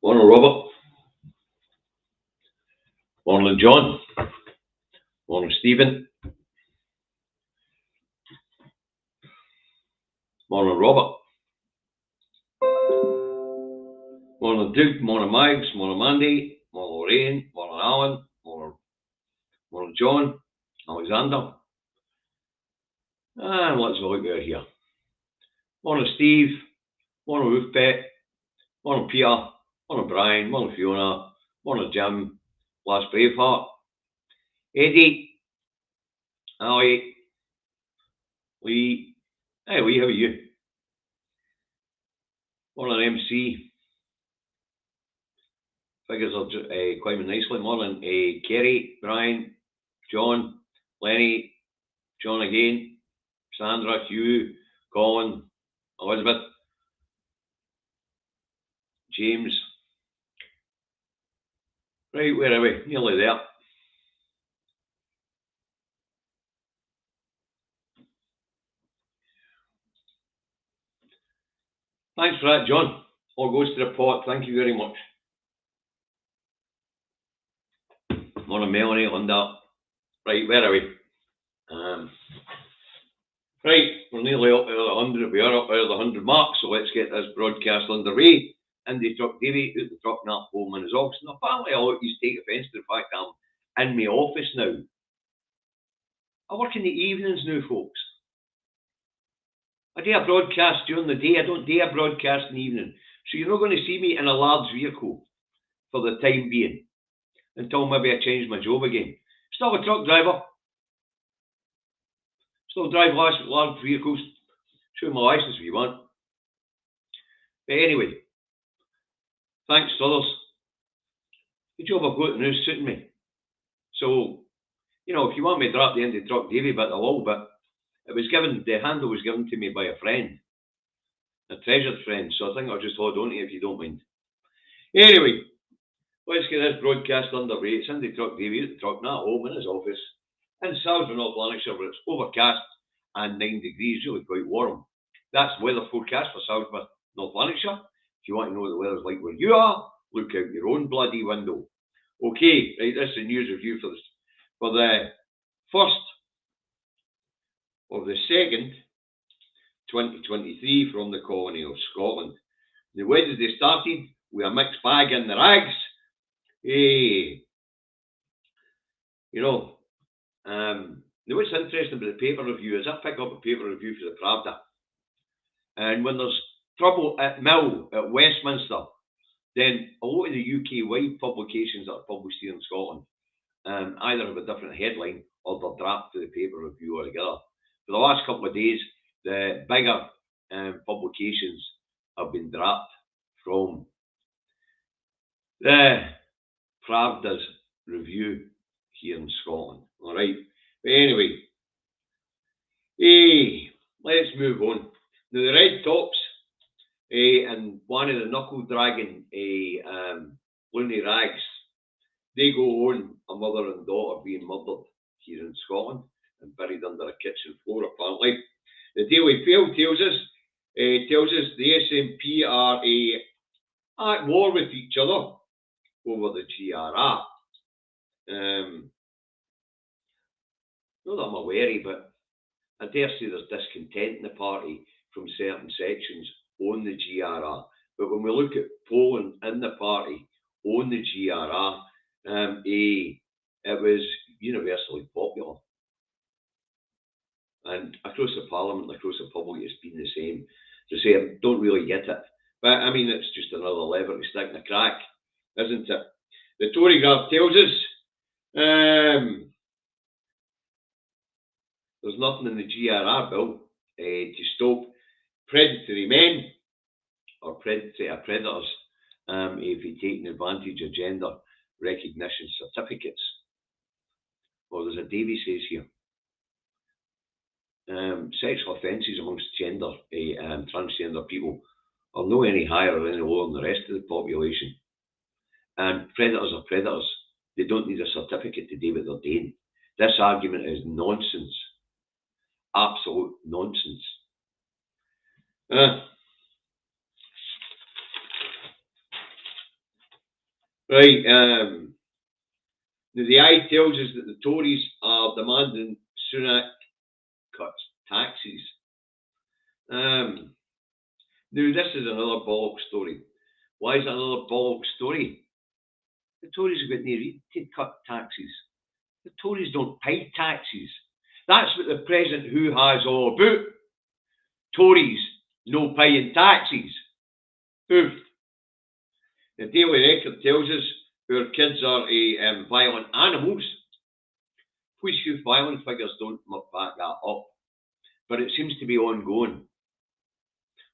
Morning, Robert. Morning, John. Morning, Stephen. Morning, Robert. Morning, Duke. Morning, Mags. Morning, Mandy. Morning, Lorraine. Morning, Alan. Morning, John. Alexander. And let's have a look out here. Morning, Steve. Morning, Wolfpet. Morning, Peter. Morning, Brian. Morning, Fiona. Morning, Jim. Last Braveheart. Eddie. Ali. Lee. Hey, Lee, how are you? Morning, MC. Figures are climbing nicely. Morning, Kerry, Brian, John, Lenny, John again, Sandra, Hugh, Colin, Elizabeth, James. Right, where are we? Nearly there. Thanks for that, John. All goes to the pot. Thank you very much. Morning, Melanie, Linda. Right, where are we? Right, we're nearly up to the 100. We are up to the 100 mark, so let's get this broadcast underway. Andy Truck Davey, out the truck, Nat Coleman is off. And apparently, a lot of you take offence to the fact I'm in my office now. I work in the evenings now, folks. I do a broadcast during the day. I don't do a broadcast in the evening. So you're not going to see me in a large vehicle for the time being until maybe I change my job again. Still a truck driver. Still drive large vehicles. Show my license if you want. But anyway, thanks to others. The job I've got now is suiting me. So, you know, if you want me to drop the Andy Truck Davey bit a little bit, the handle was given to me by a friend, a treasured friend, so I think I'll just hold on to it if you don't mind. Anyway, let's get this broadcast underway. It's Andy Truck Davey at the truck, not home in his office, in Salisbury, North Lanarkshire, where it's overcast and 9 degrees, really quite warm. That's the weather forecast for Salisbury, North Lanarkshire. If you want to know what the weather's like where you are, look out your own bloody window. Okay, right, this is a news review for the 1st of the 2nd, 2023 from the colony of Scotland. The Wednesday started with a mixed bag in the rags. Hey, you know, now what's interesting about the paper review is I pick up a paper review for the Pravda. And when there's trouble at Mill, at Westminster, then a lot of the UK-wide publications that are published here in Scotland either have a different headline or they're dropped to the paper review altogether. For the last couple of days, the bigger publications have been dropped from the Pravda's review here in Scotland. All right. But anyway, let's move on. Now, the Red Tops and one of the knuckle-dragging loony rags, they go on a mother and daughter being murdered here in Scotland and buried under a kitchen floor, apparently. The Daily Mail tells us the SNP are at war with each other over the GRR. Not that I'm aware, but I dare say there's discontent in the party from certain sections on the GRR. But when we look at polling in the party on the GRR, it was universally popular. And across the Parliament, across the public, it's been the same. To say I don't really get it. But I mean, it's just another lever to stick in the crack, isn't it? The Tory graph tells us there's nothing in the GRR bill to stop predatory men or predators if you taking advantage of gender recognition certificates. or there's a Davy says here, sexual offences amongst transgender people are no any higher or any lower than the rest of the population. And predators are predators. They don't need a certificate to do what they're doing. This argument is nonsense. Absolute nonsense. Right. Now the eye tells us that the Tories are demanding Sunak cuts taxes. Now this is another bollock story. Why is it another bollock story? The Tories have got no reason to cut taxes. The Tories don't pay taxes. That's what the President Who has all about. Tories no paying taxes. Oof. The Daily Record tells us our kids are violent animals. Police youth violence figures don't back that up. But it seems to be ongoing.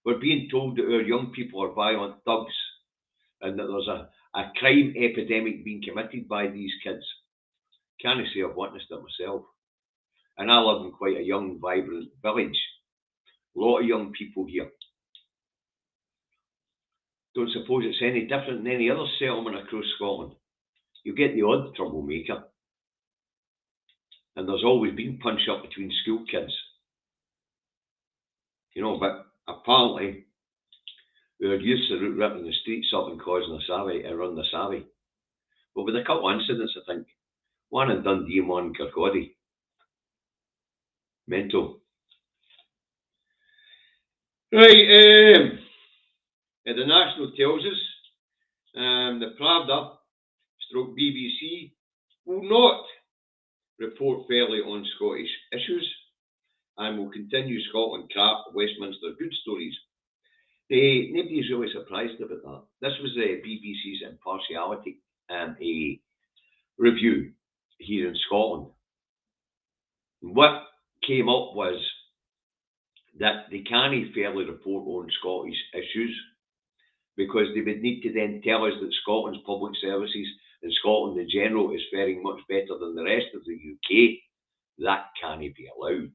We're being told that our young people are violent thugs and that there's a crime epidemic being committed by these kids. Can't say I've witnessed it myself. And I live in quite a young, vibrant village. A lot of young people here. Don't suppose it's any different than any other settlement across Scotland. You get the odd troublemaker. And there's always been punch-up between school kids. You know, but apparently our youths are ripping the streets up and causing a savvy and run the savvy. But with a couple of incidents, I think. One in Dundee and one in Kirkcaldy. Mental. Right, the National tells us the Pravda / BBC will not report fairly on Scottish issues and will continue Scotland crap, Westminster good stories. Nobody's really surprised about that. This was the BBC's impartiality a review here in Scotland. What came up was that they can't fairly report on Scottish issues because they would need to then tell us that Scotland's public services and Scotland in general is faring much better than the rest of the UK. That can't be allowed.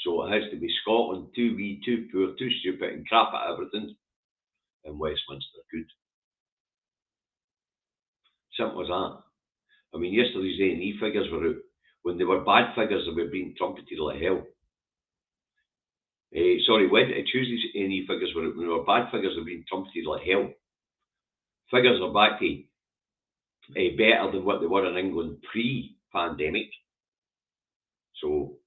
So it has to be Scotland too wee, too poor, too stupid and crap at everything, and Westminster good. Simple as that. I mean, yesterday's A&E figures were out. When they were bad figures, they were being trumpeted like hell. Tuesday's A&E figures were out. When they were bad figures, they were being trumpeted like hell. Figures are back to better than what they were in England pre-pandemic. So,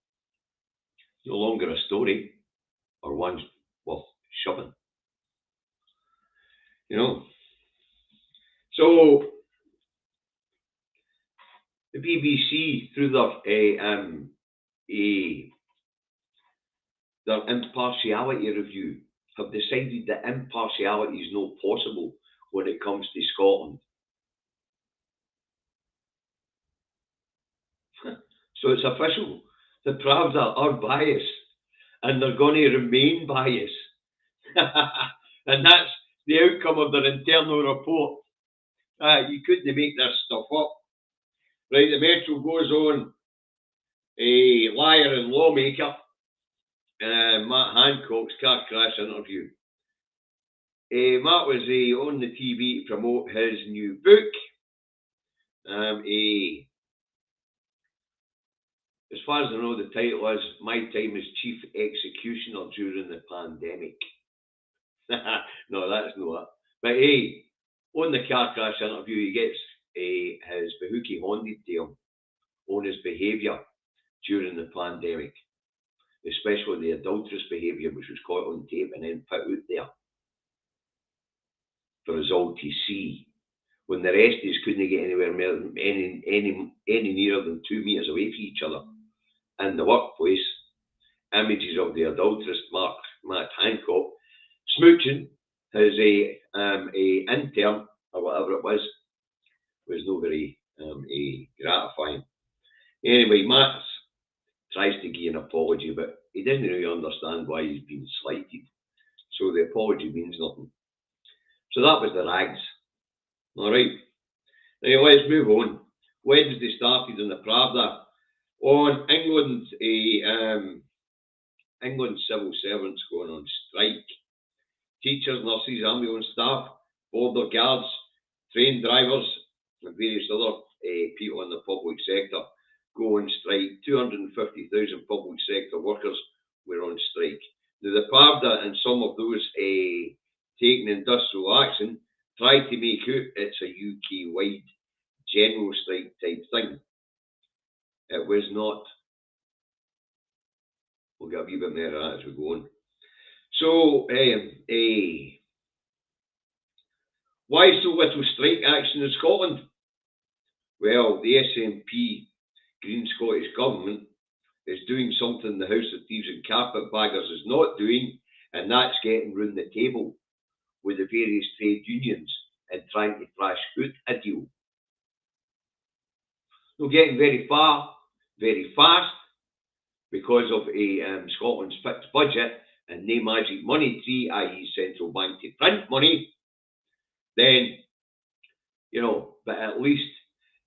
no longer a story, or one's worth shoving. You know. So, the BBC, through their impartiality review, have decided that impartiality is not possible when it comes to Scotland. So it's official. The Pravda are biased, and they're going to remain biased. And that's the outcome of their internal report. You couldn't make this stuff up. Right, the Metro goes on a liar and lawmaker, Matt Hancock's car crash interview. Matt was on the TV to promote his new book. As far as I know, the title is My Time as Chief Executioner During the Pandemic. No, that's not it. But on the car crash interview, he gets his Bahookie Honda to him on his behaviour during the pandemic, especially the adulterous behaviour, which was caught on tape and then put out there for us all to see. When the rest of us couldn't get anywhere any nearer than 2 metres away from each other. In the workplace, images of the adulterous Matt Hancock smooching his intern or whatever it was not very gratifying. Anyway, Matt tries to give an apology, but he doesn't really understand why he's been slighted. So the apology means nothing. So that was the rags. All right. Now let's move on. Wednesday started in the Pravda on England, England civil servants going on strike. Teachers, nurses, ambulance staff, border guards, train drivers, and various other people in the public sector go on strike. 250,000 public sector workers were on strike. Now, the Pravda and some of those taking industrial action tried to make out it's a UK-wide general strike type thing. It was not. We'll get a wee bit more of that as we go on. So, why so little strike action in Scotland? Well, the SNP Green Scottish Government is doing something the House of Thieves and Carpetbaggers is not doing, and that's getting round the table with the various trade unions and trying to thrash out a deal. They're getting very far, very fast, because of Scotland's fixed budget and no magic money tree, i.e. central bank to print money, then, but at least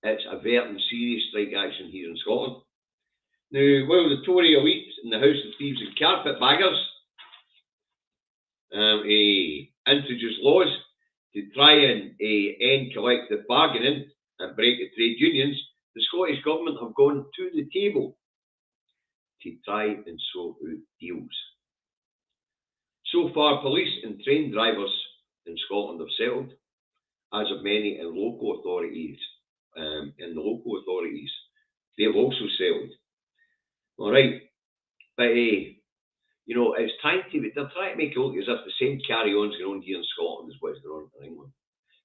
it's averting serious strike action here in Scotland. Now, while the Tory elite in the House of Thieves and Carpetbaggers introduce laws to try and end collective bargaining and break the trade unions, the Scottish Government have gone to the table to try and sort out deals. So far, police and train drivers in Scotland have settled, as have many in local authorities. They've also settled. All right, but it's trying to. They're trying to make it look as if the same carry-ons going on here in Scotland as what's going on in England.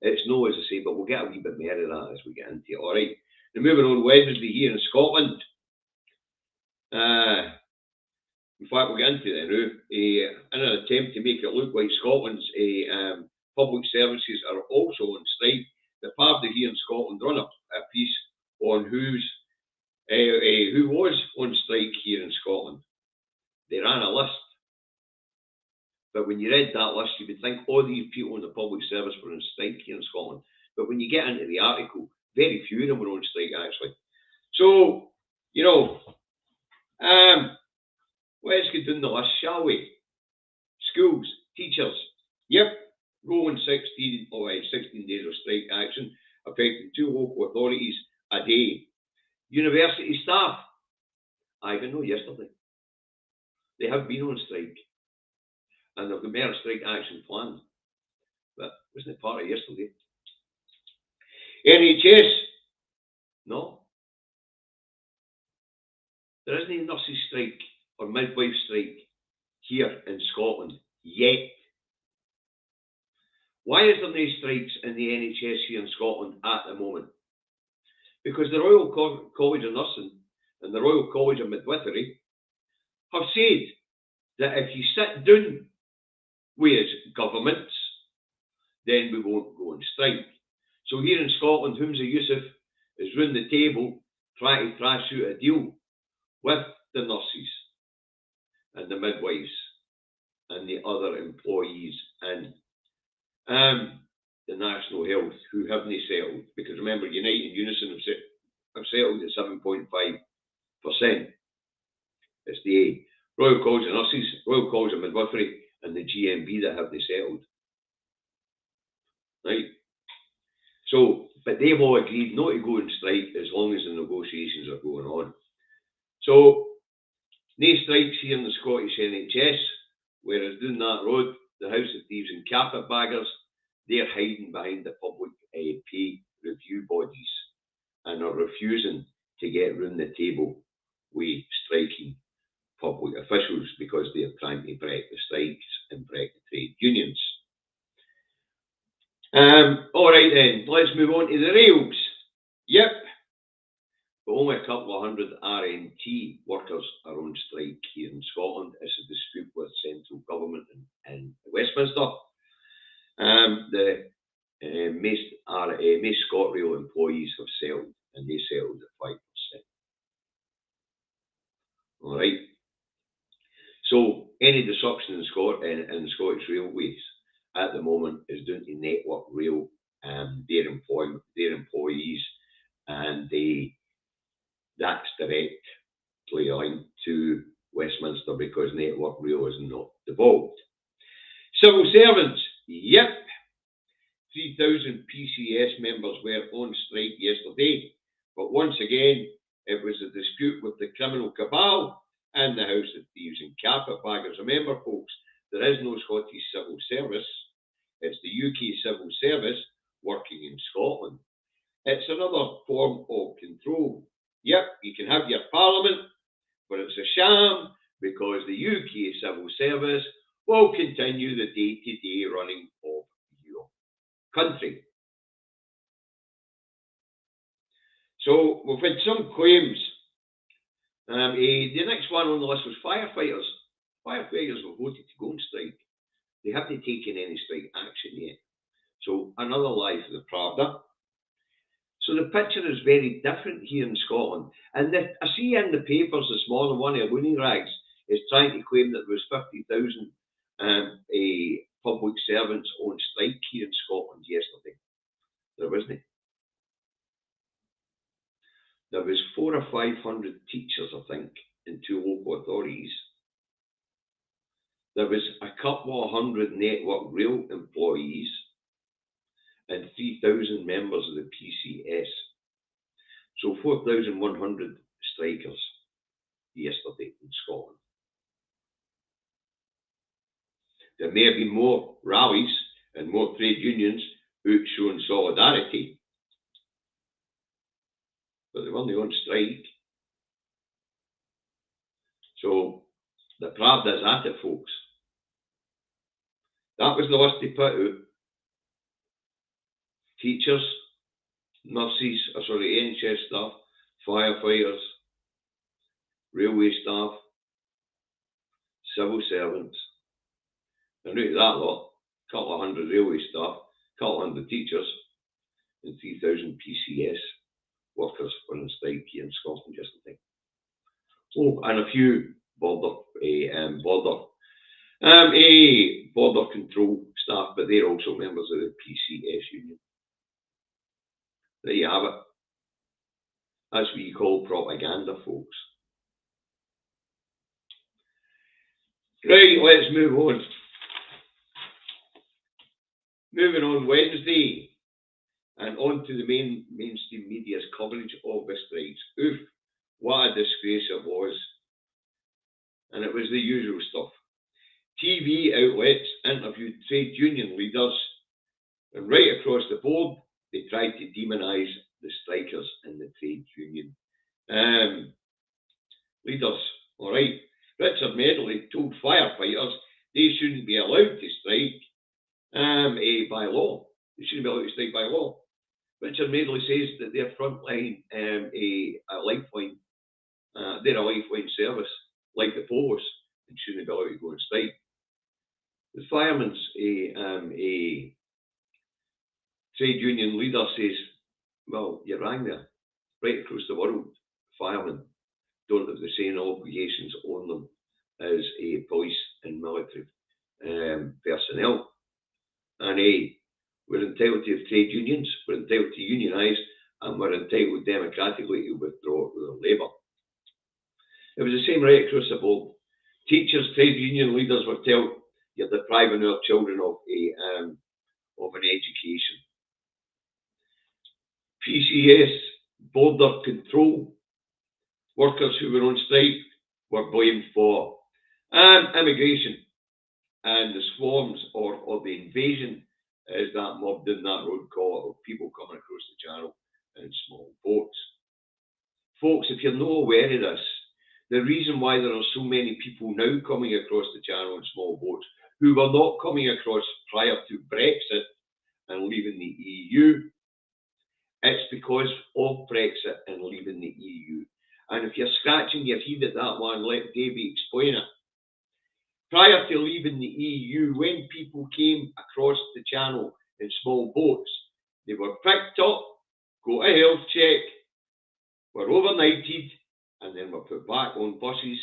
It's no, as I say, but we'll get a wee bit more of that as we get into it. All right. Now, moving on, Wednesday here in Scotland. In fact, we'll get into it now. In an attempt to make it look like Scotland's public services are also on strike, the Pravda here in Scotland run a piece on who was on strike here in Scotland. They ran a list. But when you read that list, you would think all these people in the public service were on strike here in Scotland. But when you get into the article, very few of them were on strike, actually. So, let's get down the list, shall we? Schools, teachers, yep, rolling 16 days of strike action, affecting 2 local authorities a day. University staff, I even know yesterday, they have been on strike, and they've got more strike action planned, but wasn't it part of yesterday? NHS, no. There isn't a nurses strike or midwife strike here in Scotland yet. Why is there no strikes in the NHS here in Scotland at the moment? Because the Royal College of Nursing and the Royal College of Midwifery have said that if you sit down with governments, then we won't go on strike. So here in Scotland, Humza Yousaf is round the table trying to thrash out a deal with the nurses and the midwives and the other employees in the National Health who haven't settled. Because remember, United and Unison have settled at 7.5%. It's the Royal College of Nurses, Royal College of Midwifery, and the GMB that haven't settled. Right? So, but they've all agreed not to go on strike as long as the negotiations are going on. So, no strikes here in the Scottish NHS, whereas down that road, the House of Thieves and Carpetbaggers, they're hiding behind the public pay review bodies and are refusing to get round the table with striking public officials because they're trying to break the strikes and break the trade unions. All right then, let's move on to the rails. Yep, but only a couple of hundred RNT workers are on strike here in Scotland. It's a dispute with central government in Westminster. The most ScotRail employees have settled, and they settled at 5%. All right. So any disruption in the Scottish Railways at the moment is down to Network Rail, their employees, and that's directly linked to Westminster because Network Rail is not devolved. Civil servants, yep, 3,000 PCS members were on strike yesterday, but once again, it was a dispute with the criminal cabal and the House of Thieves and carpetbaggers. Remember, folks, there is no Scottish civil service. It's the UK civil service working in Scotland. It's another form of control. Yep, you can have your parliament, but it's a sham because the UK civil service will continue the day-to-day running of your country. So we've had some claims. The next one on the list was firefighters. Firefighters were voted to go on strike. They haven't taken any strike action yet. So another lie for the Pravda. So the picture is very different here in Scotland. And I see in the papers this morning, one of the loony rags is trying to claim that there was 50,000 public servants on strike here in Scotland yesterday. There wasn't. There was 400 or 500 teachers, I think, in 2 local authorities. There was a couple of hundred Network Rail employees and 3,000 members of the PCS. So 4,100 strikers yesterday in Scotland. There may have been more rallies and more trade unions out showing solidarity, but they weren't on strike. So the Pravda's at it, folks. That was the list they put out. Teachers, nurses, NHS staff, firefighters, railway staff, civil servants. And out of that lot, a couple of hundred railway staff, a couple of hundred teachers, and 3,000 PCS workers were on strike here in Scotland yesterday. Oh, and a few border control staff, but they're also members of the PCS union. There you have it. That's what you call propaganda, folks. Right, let's move on. Moving on Wednesday, and on to the mainstream media's coverage of the strikes. Oof, what a disgrace it was. And it was the usual stuff. TV outlets interviewed trade union leaders, and right across the board, they tried to demonise the strikers and the trade union leaders. All right, Richard Medley told firefighters they shouldn't be allowed to strike by law. They shouldn't be allowed to strike by law. Richard Medley says that their frontline, a lifeline, they're a lifeline service, like the police, and shouldn't be allowed to go on strike. The fireman's a trade union leader says, well, you rang there. Right across the world, firemen don't have the same obligations on them as a police and military personnel. And we're entitled to have trade unions, we're entitled to unionise, and we're entitled democratically to withdraw our labour. It was the same right across the board. Teachers, trade union leaders were told you're depriving our children of an education. PCS border control workers who were on strike were blamed for immigration and the swarms or the invasion, as that mob in that road call it, of people coming across the channel in small boats. Folks, if you're not aware of this, the reason why there are so many people now coming across the channel in small boats who were not coming across prior to Brexit and leaving the EU, it's because of Brexit and leaving the EU. And if you're scratching your head at that one, let Davey explain it. Prior to leaving the EU, when people came across the channel in small boats, they were picked up, got a health check, were overnighted, and then were put back on buses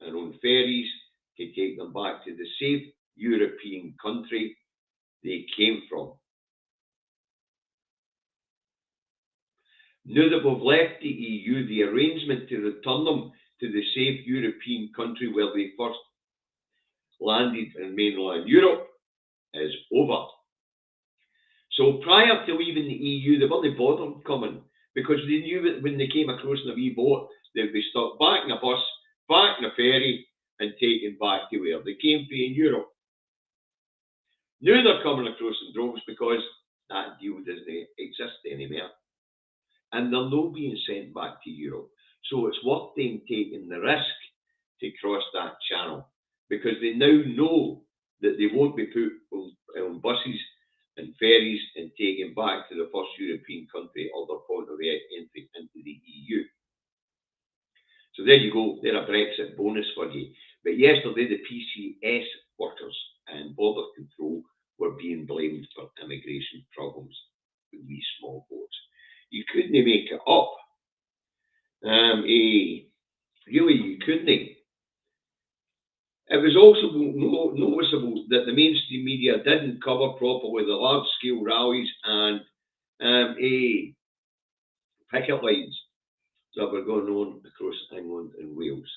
and on ferries to take them back to the safe European country they came from. Now that we've left the EU, the arrangement to return them to the safe European country where they first landed in mainland Europe is over. So prior to leaving the EU, they weren't bothered coming because they knew that when they came across in a wee boat, they'd be stuck back in a bus, back in a ferry, and taken back to where they came from in Europe. Now they're coming across in droves because that deal doesn't exist anymore. And they're not being sent back to Europe. So it's worth them taking the risk to cross that channel because they now know that they won't be put on buses and ferries and taken back to the first European country or their point of entry into the EU. So there you go, they're a Brexit bonus for you. But yesterday, the PCS workers and border control were being blamed for immigration problems with these small boats. You couldn't make it up. Really, you couldn't. It was also noticeable that the mainstream media didn't cover properly the large-scale rallies and picket lines that were going on across England and Wales.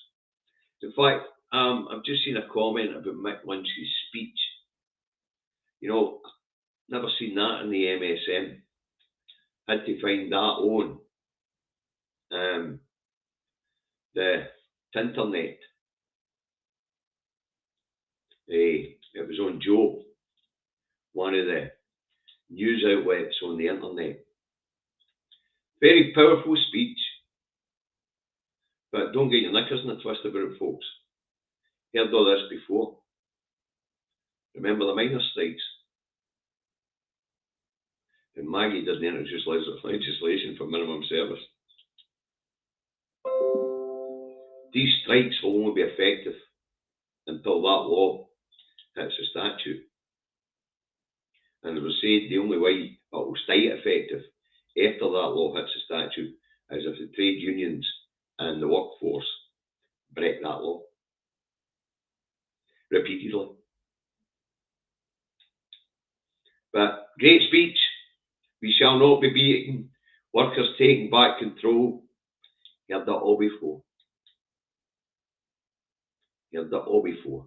In fact, I've just seen a comment about Mick Lynch's speech. You know, never seen that in the MSM. Had to find that on the internet. It was on Joe, one of the news outlets on the internet. Very powerful speech, but don't get your knickers in a twist about it, folks. Heard all this before. Remember the miners' strikes? And Maggie didn't introduce legislation for minimum service. These strikes will only be effective until that law hits the statute. And it was said the only way it will stay effective after that law hits the statute is if the trade unions and the workforce break that law repeatedly. But great speech. We shall not be beaten. Workers taking back control. You heard that all before. You heard that all before.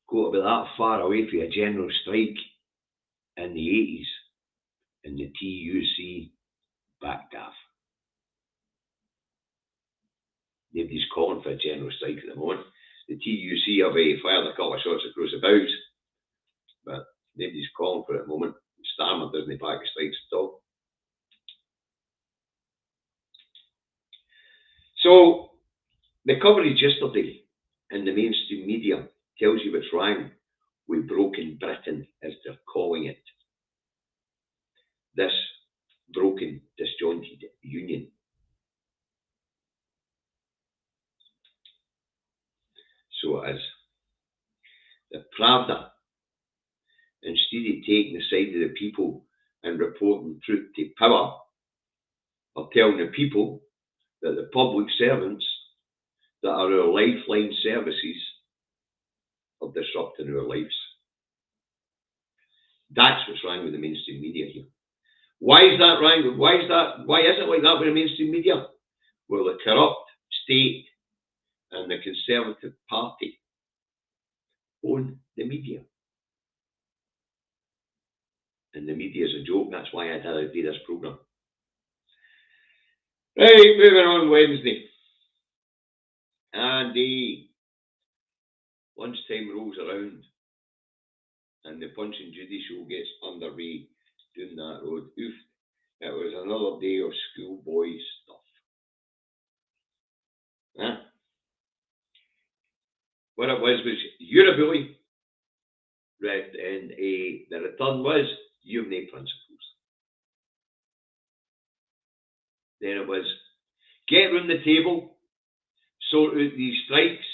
Got to be that far away from a general strike in the 80s and the TUC backed off. Nobody's calling for a general strike at the moment. The TUC have fired a couple of shots across the bows, but nobody's calling for it at the moment. Starmer doesn't back the strikes at all. So the coverage yesterday in the mainstream media tells you what's wrong with broken Britain, as they're calling it. This broken, disjointed union. So it is. The Pravda, instead of taking the side of the people and reporting truth to power, are telling the people that the public servants that are our lifeline services are disrupting our lives. That's what's wrong with the mainstream media here. Why is that wrong? Why is it like that with the mainstream media? Well, the corrupt state and the Conservative Party own the media. And the media is a joke. That's why I do this programme. Right, moving on Wednesday. And the lunchtime rolls around and the Punch and Judy show gets underway down that road. Oof, it was another day of schoolboy stuff. Huh? What it was you're a bully, right? And the return was you have no principles. Then it was get round the table, sort out these strikes,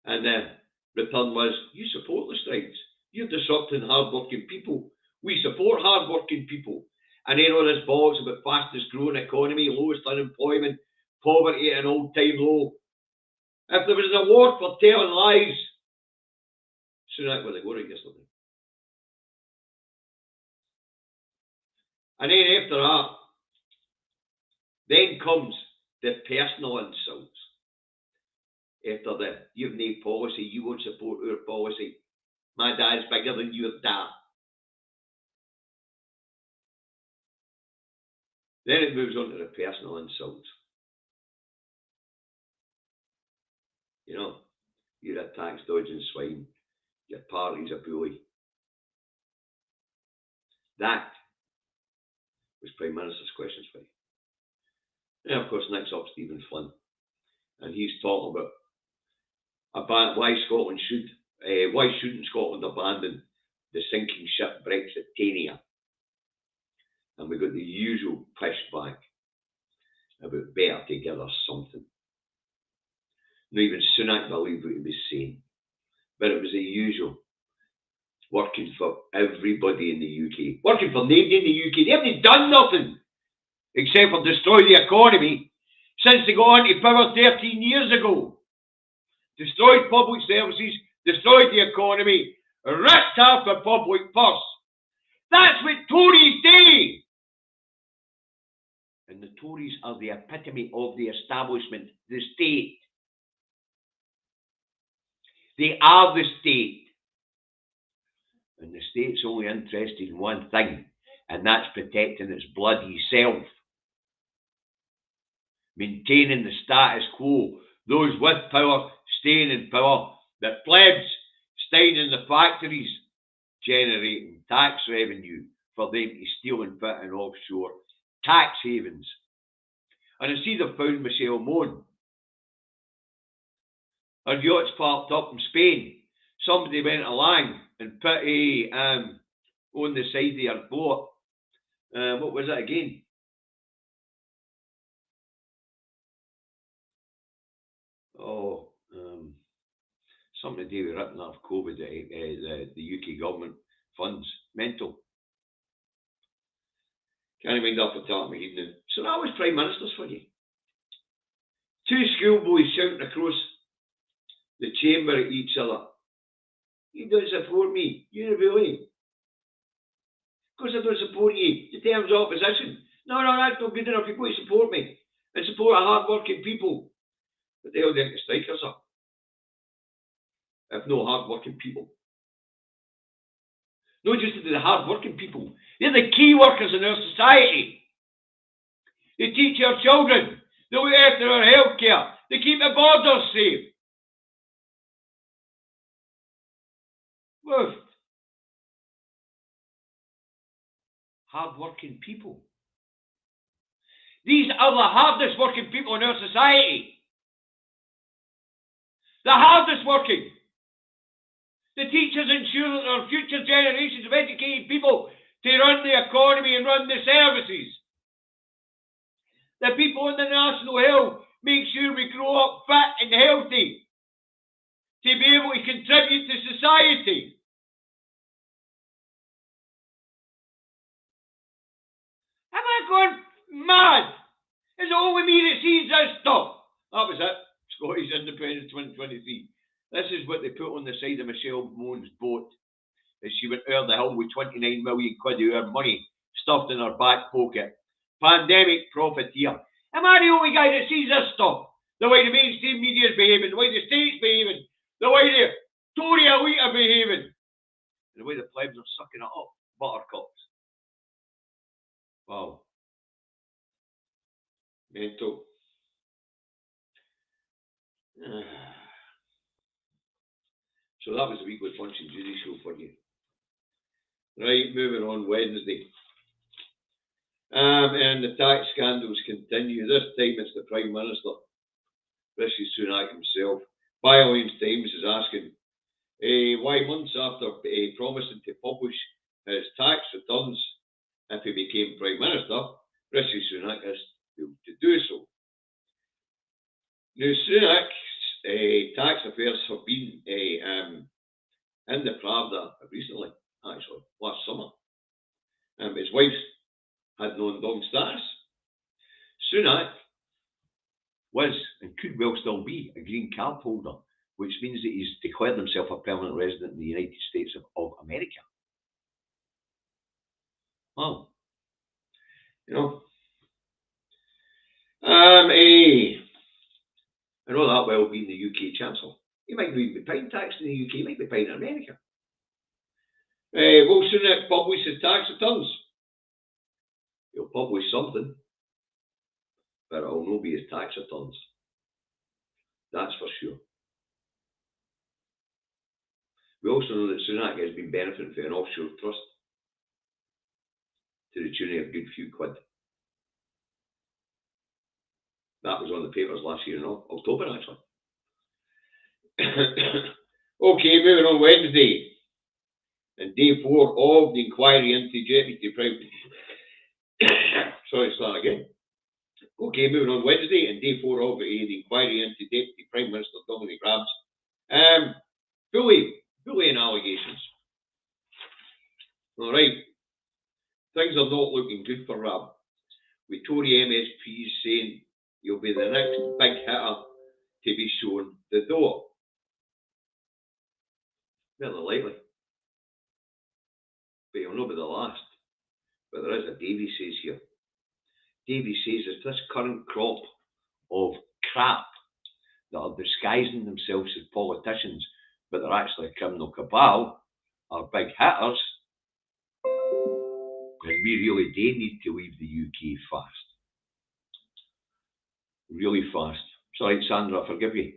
and the return was you support the strikes. You're disrupting hard-working people. We support hard-working people. And then all this bollocks about fastest growing economy, lowest unemployment, poverty at an all-time low. If there was an award for telling lies, Sunak would have got it yesterday. And then after that, then comes the personal insults. After the, you've no policy, you won't support our policy. My dad's bigger than your dad. Then it moves on to the personal insults. You know, you're a tax dodging swine. Your party's a bully. That was Prime Minister's questions for you. And of course, next up, Stephen Flynn. And he's talking about why shouldn't Scotland abandon the sinking ship Brexitania? And we got the usual pushback about better to give us something. Not even Sunak believed what he was saying. But it was the usual. Working for everybody in the UK. Working for nobody in the UK. They haven't done nothing except for destroy the economy since they got into power 13 years ago. Destroyed public services, destroyed the economy, ripped off the public purse. That's what Tories do. And the Tories are the epitome of the establishment, the state. They are the state. And the state's only interested in one thing, and that's protecting its bloody self. Maintaining the status quo. Those with power staying in power. The plebs staying in the factories, generating tax revenue for them to steal and put in offshore tax havens. And I see they've found Michelle Mone. Her yacht's parked up in Spain. Somebody went along and put a on the side of her boat. What was it again? Something to do with ripping off COVID, the UK government funds. Mental. Can't mind off the top of my head now. So that was Prime Ministers for you. Two schoolboys shouting across the chamber at each other. You don't support me. You're a bully. Of course I don't support you. Your terms of opposition. No, that's not good enough. You've got to support me. And support hard-working people. But they all think the strikers are. If no hard-working people. Not just the hard-working people. They're the key workers in our society. They teach our children. They look after our healthcare. They keep the borders safe. Woof. Hard-working people. These are the hardest working people in our society. The hardest working. The teachers ensure that there are future generations of educated people to run the economy and run the services. The people in the National Health make sure we grow up fit and healthy to be able to contribute to society. Am I going mad? Is it only me that sees this stuff? That was it. Scottish Independence 2023. This is what they put on the side of Michelle Mone's boat as she went over the hill with 29 million quid of her money stuffed in her back pocket. Pandemic profiteer. Am I the only guy that sees this stuff? The way the mainstream media is behaving, the way the state's behaving, the way the Tory elite are behaving, and the way the plebs are sucking it up. Buttercups. Wow. Mental. So that was the weekly Punch and Judy show for you. Right, moving on Wednesday. And the tax scandals continue. This time it's the Prime Minister, Rishi Sunak himself. Byline's Times is asking why months after promising to publish his tax returns if he became Prime Minister, Rishi Sunak has failed to do so. Now, Sunak's tax affairs have been in the Pravda recently, actually, last summer. His wife's had non-dom status. Sunak was, and could well still be, a green card holder, which means that he's declared himself a permanent resident in the United States of America. Well, You know? I know that well being the UK Chancellor. He might not even be paying tax in the UK, he might be paying in America. Will Sunak publish his tax returns? He'll publish something, but it'll not be his tax returns. That's for sure. We also know that Sunak has been benefiting from an offshore trust to the tune of a good few quid. That was on the papers last year in October, actually. Okay, moving on Wednesday. And day 4 of the inquiry into Deputy Prime. Sorry, start again. Okay, moving on Wednesday and day 4 of the inquiry into Deputy Prime Minister Dominic Raab's bullying allegations. All right, things are not looking good for Raab, with Tory MSPs saying he'll be the next big hitter to be shown the door. Very likely, but he'll not be the last. But there is a Davy says here. Davy says it's this current crop of crap that are disguising themselves as politicians, but they're actually a criminal cabal, are big hitters, and we really do need to leave the UK fast. Really fast. Sorry, Sandra, forgive you.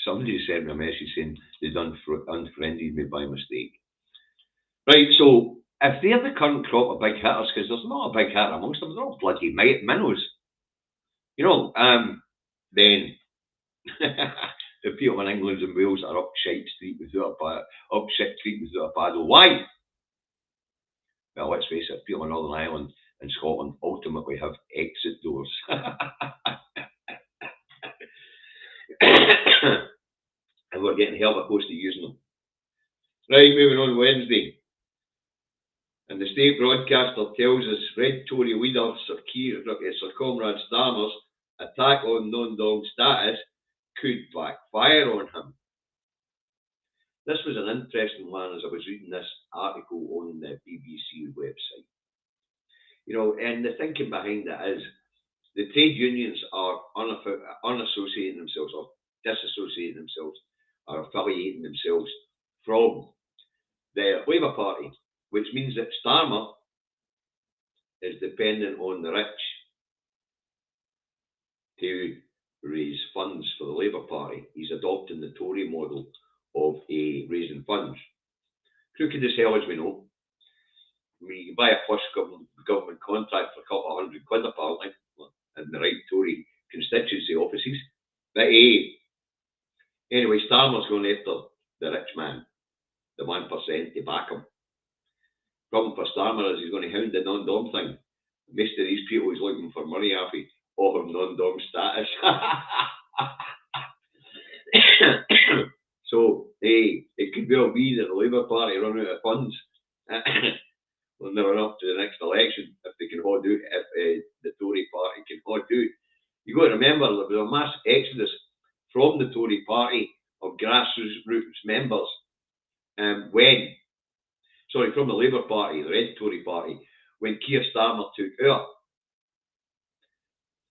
Somebody sent me a message saying they'd unfriended me by mistake. Right, so if they're the current crop of big hitters, because there's not a big hitter amongst them, they're all bloody minnows. You know, then the people in England and Wales are up shite street without a paddle. Why? Well, let's face it, people in Northern Ireland and Scotland ultimately have exit doors. And we're getting hell close to using them. Right, moving on Wednesday. And the state broadcaster tells us Red Tory leader Sir Comrade Starmer's attack on non-dom status could backfire on him. This was an interesting one as I was reading this article on the BBC website. You know, and the thinking behind it is the trade unions are unassociating themselves or disassociating themselves or affiliating themselves from the Labour Party, which means that Starmer is dependent on the rich to raise funds for the Labour Party. He's adopting the Tory model of raising funds. Crooked as hell, as we know. I mean, you can buy a plush government contract for a couple of £100 apparently in the right Tory constituency offices. But anyway, Starmer's going after the rich man, the 1% to back him. Problem for Starmer is he's going to hound the non-dom thing. Most of these people he's looking for money off offer non-dom status. So it could well be that the Labour Party run out of funds when they run up to the next election if they can hold out, if the Tory Party can hold out. You've got to remember there was a mass exodus from the Tory Party of grassroots members from the Labour Party, the Red Tory Party, when Keir Starmer took over.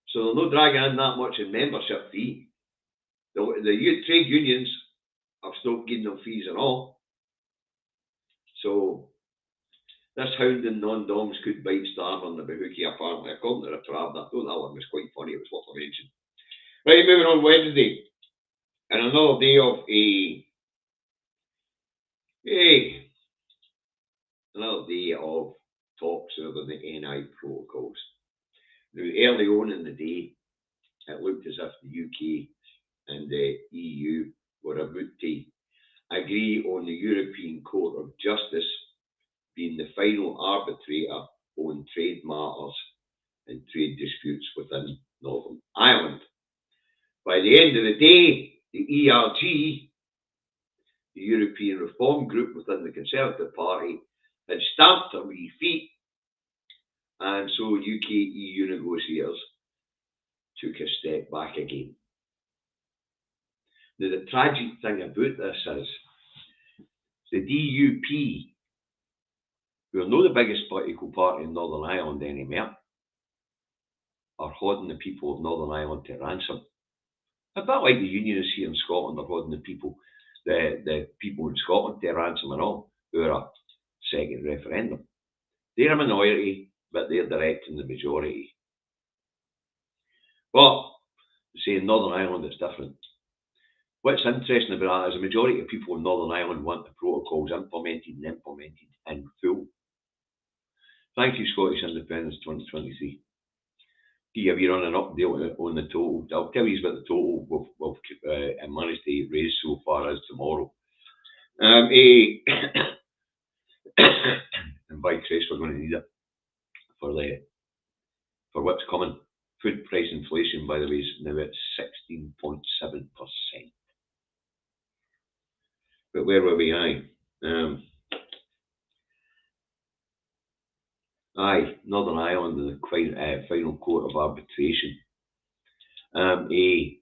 So they're not dragging in that much in membership fee. The trade unions have stopped giving them fees and all. So this hounding non-doms could bite Starmer in the bahookie apparently, according to the Pravda. I thought that one was quite funny, it was worth a mention. Right, moving on Wednesday. And another day of another day of talks over the NI protocols. Now, early on in the day, it looked as if the UK and the EU were about to agree on the European Court of Justice being the final arbitrator on trade matters and trade disputes within Northern Ireland. By the end of the day, the ERG, the European Reform Group within the Conservative Party, had stamped their wee feet, and so UK-EU negotiators took a step back again. Now, the tragic thing about this is the DUP who are not the biggest political party in Northern Ireland anymore, are holding the people of Northern Ireland to ransom. A bit like the Unionists here in Scotland are holding the people in Scotland to ransom and all, who are a second referendum. They're a minority, but they're directing the majority. But, say in Northern Ireland it's different. What's interesting about that is the majority of people in Northern Ireland want the protocols implemented in full. Thank you, Scottish Independence 2023. Give you an update on the total. I'll tell you about the total we've managed to raise so far as tomorrow. And by Christ, we're going to need it for what's coming. Food price inflation, by the way, is now at 16.7%. But where were we? Northern Ireland in the final court of arbitration. The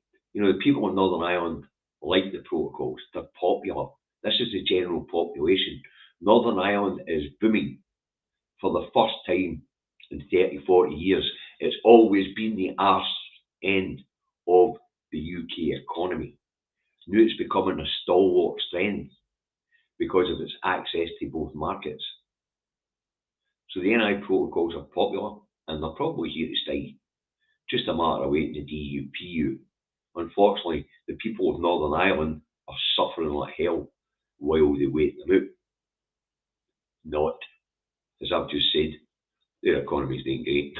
people in Northern Ireland like the protocols. They're popular. This is the general population. Northern Ireland is booming for the first time in 30, 40 years. It's always been the arse end of the UK economy. Now it's becoming a stalwart strength because of its access to both markets. So the NI protocols are popular and they're probably here to stay. Just a matter of waiting the DUPU. Unfortunately, the people of Northern Ireland are suffering like hell while they wait them out. Not, as I've just said, their economy's doing great.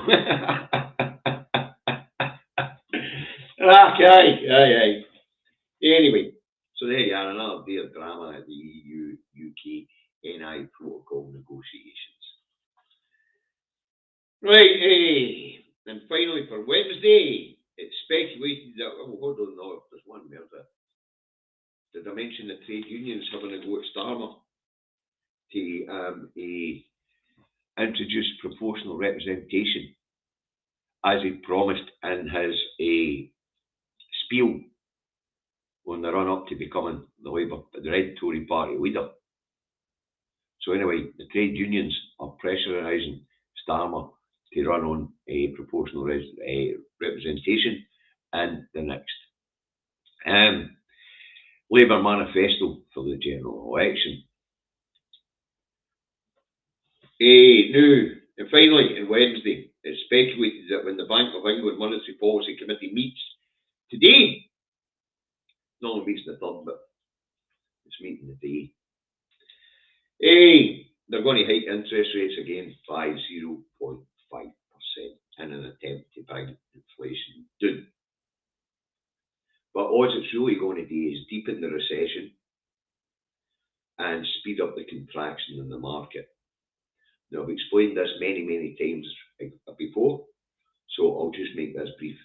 Okay. Anyway, so there you are, another day of drama at the EU-UK NI protocol negotiations. Right, and finally for Wednesday, it's speculated that, hold on, no, there's one more. Did I mention the trade unions having a go at Starmer to introduce proportional representation as he promised in his spiel on the run-up to becoming the Red Tory party leader. So anyway, the trade unions are pressurising Starmer to run on a proportional representation in the next Labour manifesto for the general election. And finally, on Wednesday, it's speculated that when the Bank of England Monetary Policy Committee meets today, normally meets the third, but it's meeting today, they're going to hike interest rates again by 0.5% in an attempt to bring inflation down. But what it's really going to do is deepen the recession and speed up the contraction in the market. Now, I've explained this many times before, so I'll just make this brief.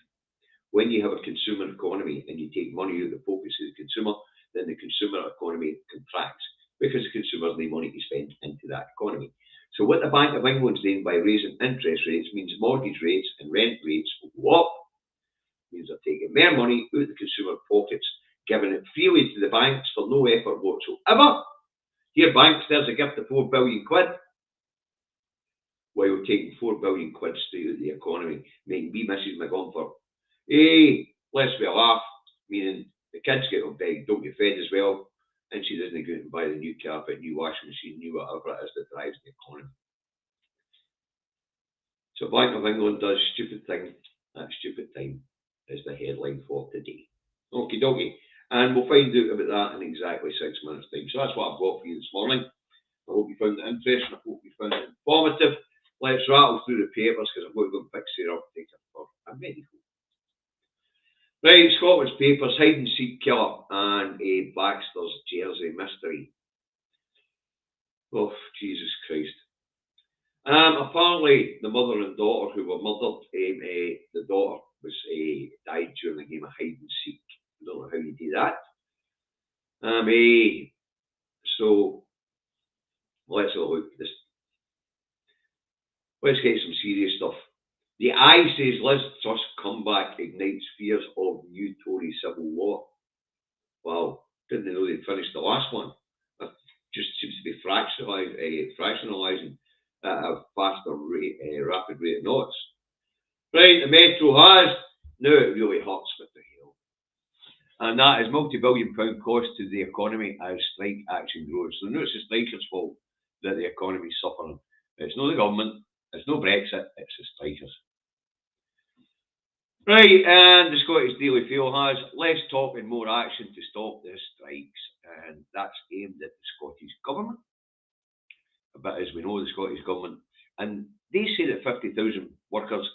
When you have a consumer economy and you take money out of the pockets of the consumer, then the consumer economy contracts because the consumers need money to spend into that economy. So what the Bank of England's doing by raising interest rates means mortgage rates and rent rates will go up. Means they're taking more money out of the consumer pockets, giving it freely to the banks for no effort whatsoever. Here, banks, there's a gift of 4 billion quid. While taking 4 billion quid straight out of the economy, making me Mrs. McGomford. Let's be a laugh, meaning the kids get on bed, don't get fed as well, and she doesn't go out and buy the new carpet, new washing machine, new whatever it is that drives the economy. So Bank of England does stupid thing at stupid time is the headline for today. Okie dokie. And we'll find out about that in exactly 6 minutes' time. So that's what I've got for you this morning. I hope you found it interesting. I hope you found it informative. Let's rattle through the papers because I'm going to go and fix it up and take it for a medical. Right, Scotland's papers, hide and seek killer and a Baxter's jersey mystery. Oh, Jesus Christ. Apparently, the mother and daughter who were murdered, the daughter was died during the game of hide and seek. I don't know how you do that. So, let's have a look at this. Let's get some serious stuff. The Eye says Liz Truss comeback ignites fears of new Tory civil war. Wow, didn't know they'd finished the last one. That just seems to be fractionalising at a faster rate, rapid rate of knots. Right, the Metro has, now it really hurts with the hell. And that is multi-billion pound cost to the economy as strike action grows. So now it's the strikers' fault that the economy is suffering. It's not the government, it's no Brexit, it's the strikers. Right, and the Scottish Daily Mail has less talk and more action to stop the strikes, and that's aimed at the Scottish Government. But as we know, the Scottish Government, and they say that 50,000 workers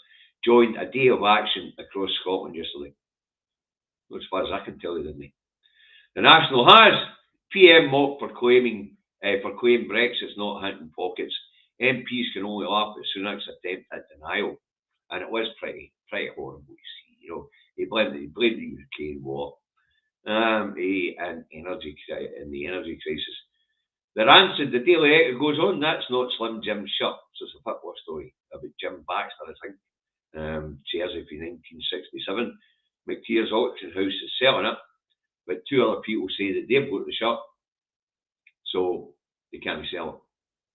joined a day of action across Scotland yesterday. As far as I can tell you, didn't they? The National has PM mocked for claiming Brexit's not hunting pockets. MPs can only laugh at Sunak's attempt at denial, and it was pretty horrible to see. You know, he blamed the Ukraine war, and the energy crisis. Their answer, the Daily Echo goes on, that's not Slim Jim's shirt. So it's a football story about Jim Baxter, I think. Jersey from 1967. McTeer's auction house is selling it, but two other people say that they've got the shirt, so they can't sell it.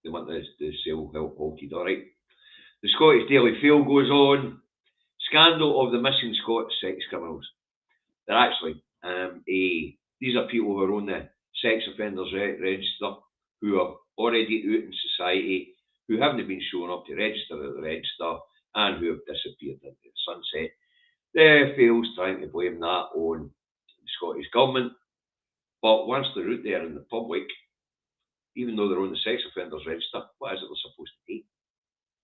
They want the sale halted, alright. The Scottish Daily Mail goes on, scandal of the missing Scots sex criminals. They're actually, these are people who are on the sex offenders register, who are already out in society, who haven't been showing up to register at the register, and who have disappeared into the sunset. The Mail's trying to blame that on the Scottish Government, but once they're out there in the public, even though they're on the sex offenders register, what is it they're supposed to do?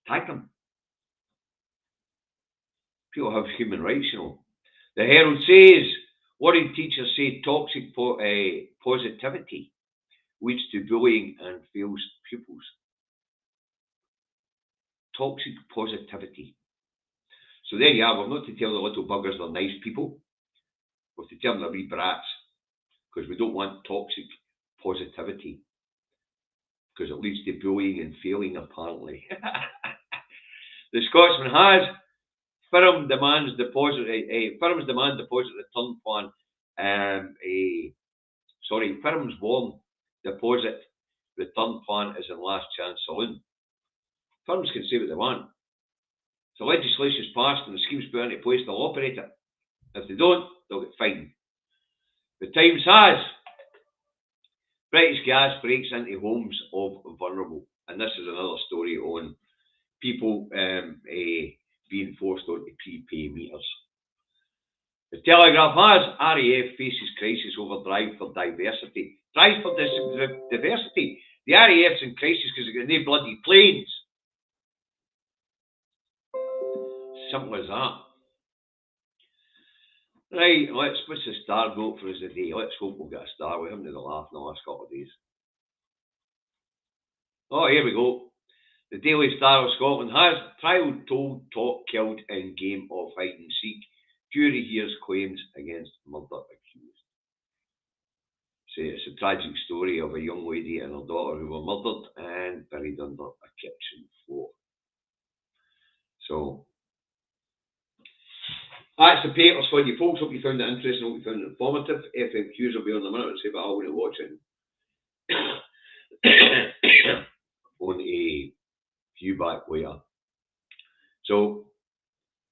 Tag them. People have human rights, you know. The Herald says, worried teachers say toxic positivity leads to bullying and fails pupils. Toxic positivity. So there you are. We're not to tell the little buggers they're nice people. We're to tell them they're wee brats. Because we don't want toxic positivity. Because it leads to bullying and failing, apparently. The Scotsman has firms demand deposit return plan. Firms warn deposit return plan is in last chance saloon. Firms can say what they want. So legislation is passed and the scheme's put into place, they'll operate it. If they don't, they'll get fined. The Times has British gas breaks into homes of vulnerable. And this is another story on people being forced onto prepay meters. The Telegraph has RAF faces crisis over drive for diversity. Drive for diversity. The RAF's in crisis because they've got no bloody planes. Simple as that. Right, what's the star vote for us today? Let's hope we'll get a star. We haven't had a laugh in the last couple of days. Oh, here we go. The Daily Star of Scotland has trial told top killed in game of hide and seek. Jury hears claims against murder accused. So it's a tragic story of a young lady and her daughter who were murdered and buried under a kitchen floor. So that's the papers for you folks. Hope you found it interesting. Hope you found it informative. FMQs will be on the minute. I'll say, but I want to watch it on a view back later. So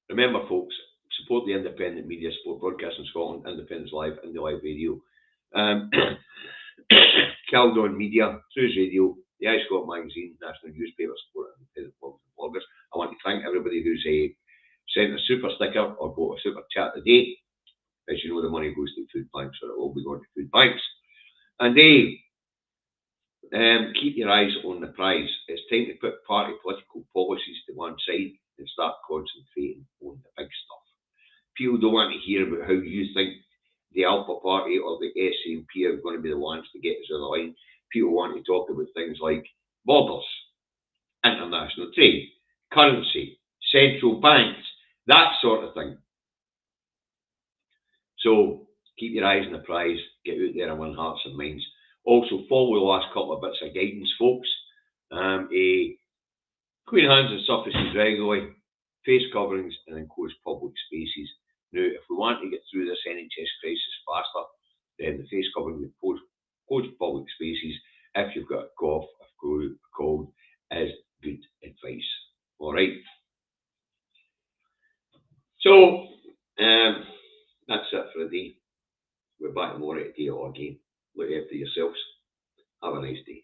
remember, folks, support the independent media, support Broadcasting Scotland, Independence Live, and the Live Radio. Caldon Media, Trues Radio, the iScot Magazine, National Newspaper, support independent bloggers. I want to thank everybody who's sent a super sticker or bought a super chat today. As you know, the money goes to food banks, so it will be going to food banks. And keep your eyes on the prize. It's time to put party political policies to one side and start concentrating on the big stuff. People don't want to hear about how you think the Alpha Party or the SNP are going to be the ones to get us on the line. People want to talk about things like borders, international trade, currency, central banks, that sort of thing. So keep your eyes on the prize, get out there and win hearts and minds. Also follow the last couple of bits of guidance, folks. Clean hands and surfaces regularly, face coverings and enclosed public spaces. Now, if we want to get through this NHS crisis faster, then the face covering and closed public spaces, if you've got a cough, a cold, is good advice. Alright. So, that's it for the day. We're back tomorrow at 8 o'clock again. Look after yourselves. Have a nice day.